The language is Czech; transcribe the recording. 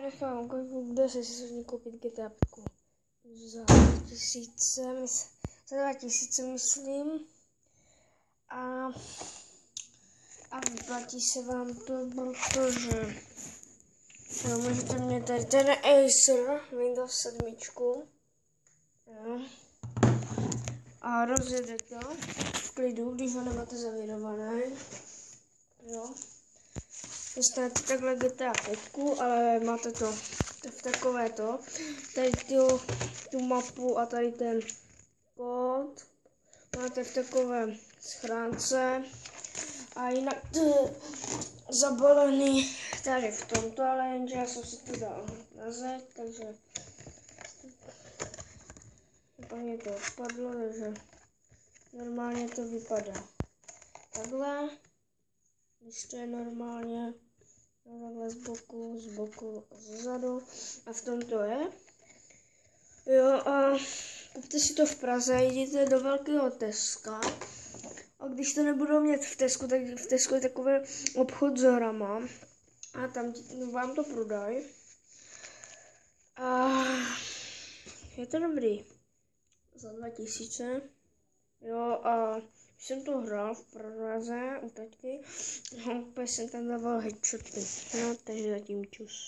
nechám ukázku, kde se si koupit GTA 5 za 2000, myslím. A vyplatí se vám to, protože můžete mě tady ten Acer Windows 7. Jo. A rozjede to v klidu, když ho nemáte zavírované. Jo. Dostanete takhle GTA 5, ale máte to v takovéto. Tady tu mapu a tady ten kód máte v takové schránce. A jinak to je zabalený tady v tomto, ale jenže já jsem si to dal na zeď, takže úplně to odpadlo, takže normálně to vypadá takhle, když to je normálně, takhle z boku a zezadu a v tom to je. Jo, a kupte si to v Praze, jděte do velkého Teska. A když to nebudou mít v Tesku, tak v Tesku je takový obchod s hrama. A tam vám to prodají. A je to dobrý. Za 2000. Jo, a jsem to hrál v Praze u taťky. A úplně jsem tam dával headshoty. No, takže zatím čus.